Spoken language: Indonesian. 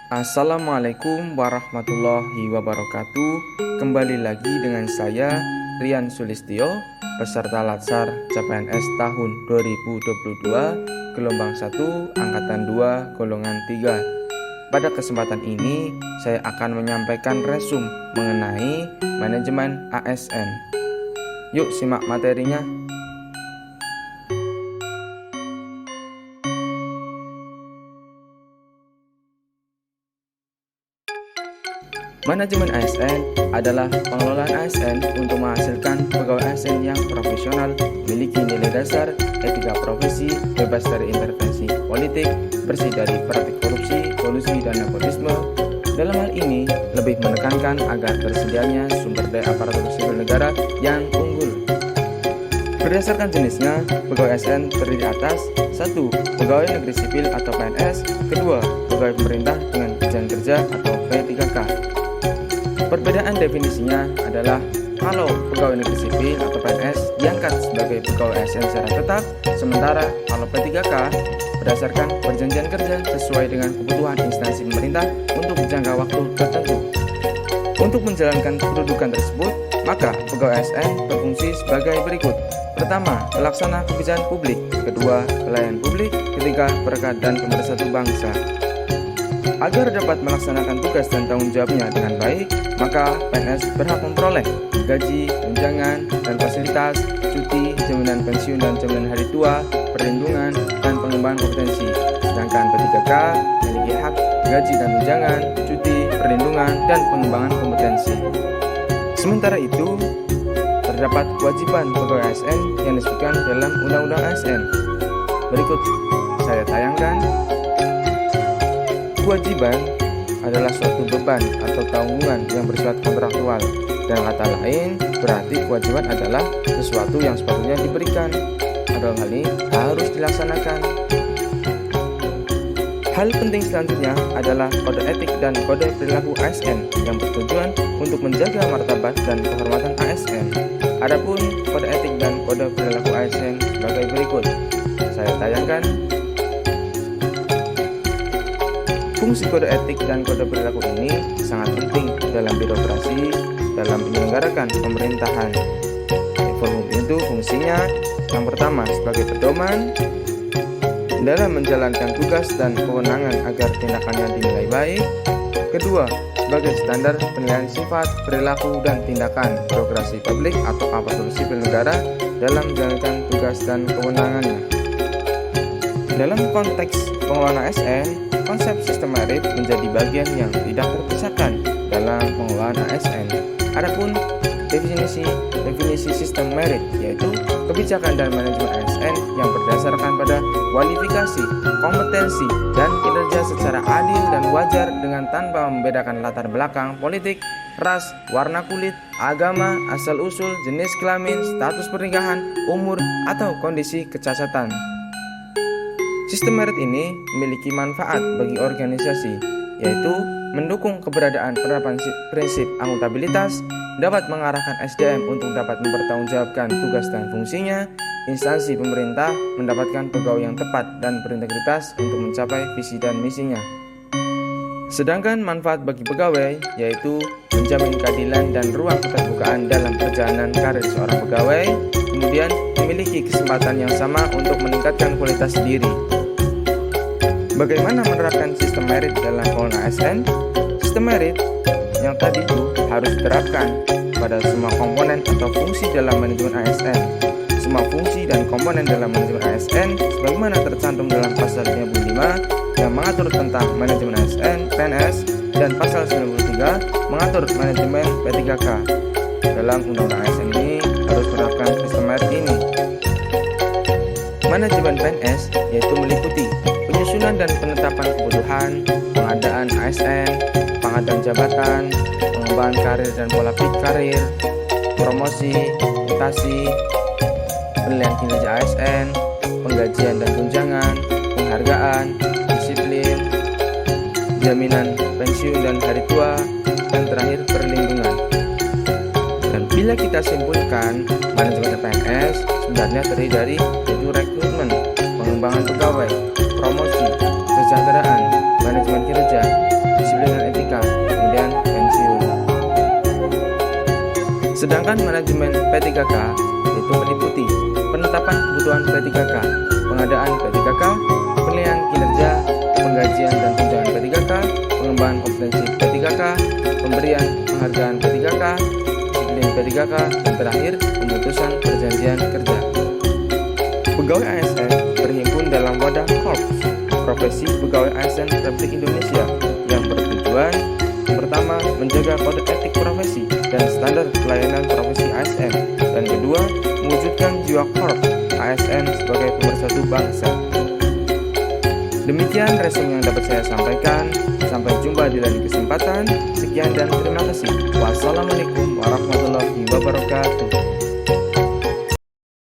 Assalamualaikum warahmatullahi wabarakatuh. Kembali lagi dengan saya Rian Sulistyo, peserta Latsar CPNS tahun 2022, gelombang 1, angkatan 2, golongan 3. Pada kesempatan ini, saya akan menyampaikan resum mengenai manajemen ASN. Yuk simak materinya. Manajemen ASN adalah pengelolaan ASN untuk menghasilkan pegawai ASN yang profesional, memiliki nilai dasar, etika profesi, bebas dari intervensi politik, bersih dari praktik korupsi, kolusi, dan nepotisme. Dalam hal ini, lebih menekankan agar tersedianya sumber daya aparatur sipil negara yang unggul. Berdasarkan jenisnya, pegawai ASN terdiri atas 1. Pegawai negeri sipil atau PNS. 2. Pegawai pemerintah dengan tunjangan kerja atau P3K. Perbedaan definisinya adalah kalau pegawai negeri sipil atau PNS diangkat sebagai pegawai ASN secara tetap, sementara kalau P3K berdasarkan perjanjian kerja sesuai dengan kebutuhan instansi pemerintah untuk jangka waktu tertentu. Untuk menjalankan kedudukan tersebut, maka pegawai ASN berfungsi sebagai berikut. Pertama, pelaksana kebijakan publik. Kedua, pelayan publik. Ketiga, perekat dan pemersatu bangsa. Agar dapat melaksanakan tugas dan tanggung jawabnya dengan baik, maka PNS berhak memperoleh gaji, tunjangan, dan fasilitas, cuti, jaminan pensiun dan jaminan hari tua, perlindungan, dan pengembangan kompetensi. Sedangkan P3K memiliki hak gaji dan tunjangan, cuti, perlindungan, dan pengembangan kompetensi. Sementara itu, terdapat kewajiban pegawai ASN yang disebutkan dalam Undang-Undang ASN. Berikut saya tayangkan. Kewajiban adalah suatu beban atau tanggungan yang bersifat kontraktual. Dengan kata lain, berarti kewajiban adalah sesuatu yang sepatutnya diberikan. Dalam hal ini harus dilaksanakan. Hal penting selanjutnya adalah kode etik dan kode perilaku ASN yang bertujuan untuk menjaga martabat dan kehormatan ASN. Adapun kode etik dan kode perilaku ASN sebagai berikut. Saya tayangkan. Fungsi kode etik dan kode perilaku ini sangat penting dalam birokrasi, dalam menyelenggarakan pemerintahan. Itu fungsinya yang pertama sebagai pedoman dalam menjalankan tugas dan kewenangan agar tindakannya dinilai baik. Kedua, sebagai standar penilaian sifat, perilaku, dan tindakan birokrasi publik atau aparatur sipil negara dalam menjalankan tugas dan kewenangannya. Dalam konteks pengelolaan ASN, konsep sistem merit menjadi bagian yang tidak terpisahkan dalam pengelolaan ASN. Adapun definisi sistem merit yaitu kebijakan dan manajemen ASN yang berdasarkan pada kualifikasi, kompetensi, dan kinerja secara adil dan wajar dengan tanpa membedakan latar belakang politik, ras, warna kulit, agama, asal-usul, jenis kelamin, status pernikahan, umur, atau kondisi kecacatan. Sistem merit ini memiliki manfaat bagi organisasi, yaitu mendukung keberadaan penerapan prinsip akuntabilitas, dapat mengarahkan SDM untuk dapat mempertanggungjawabkan tugas dan fungsinya, instansi pemerintah mendapatkan pegawai yang tepat dan berintegritas untuk mencapai visi dan misinya. Sedangkan manfaat bagi pegawai yaitu menjamin keadilan dan ruang keterbukaan dalam perjalanan karir seorang pegawai, kemudian memiliki kesempatan yang sama untuk meningkatkan kualitas diri. Bagaimana menerapkan sistem merit dalam pengelolaan ASN? Sistem merit yang tadi itu harus diterapkan pada semua komponen atau fungsi dalam manajemen ASN. Semua fungsi dan komponen dalam manajemen ASN sebagaimana tercantum dalam pasal 55 yang mengatur tentang manajemen ASN, PNS, dan pasal 93 mengatur manajemen P3K. Dalam Undang-Undang ASN ini harus menerapkan sistem merit ini. Manajemen PNS yaitu meliputi penyusunan dan penetapan kebutuhan, pengadaan ASN, pengangkatan jabatan, pengembangan karir dan pola pikir karir, promosi, mutasi, penilaian kinerja ASN, penggajian dan tunjangan, penghargaan, disiplin, jaminan pensiun dan hari tua, dan terakhir perlindungan. Dan bila kita simpulkan, manajemen PNS sebenarnya terdiri dari rekrutmen, pengembangan pegawai, promosi, kesejahteraan, manajemen kinerja, Tindakan manajemen P3K itu meliputi penetapan kebutuhan P3K, pengadaan P3K, penilaian kinerja, penggajian dan tunjangan P3K, pengembangan kompetensi P3K, pemberian penghargaan P3K, disiplin P3K, dan terakhir pemutusan perjanjian kerja. Pegawai ASN berhimpun dalam wadah Korps, Profesi Pegawai ASN Republik Indonesia, yang bertujuan pertama, menjaga kode etik profesi dan standar pelayanan profesi ASN, dan kedua, mewujudkan jiwa Korps ASN sebagai pemersatu bangsa. Demikian resume yang dapat saya sampaikan. Sampai jumpa di lain kesempatan. Sekian dan terima kasih. Wassalamualaikum warahmatullahi wabarakatuh.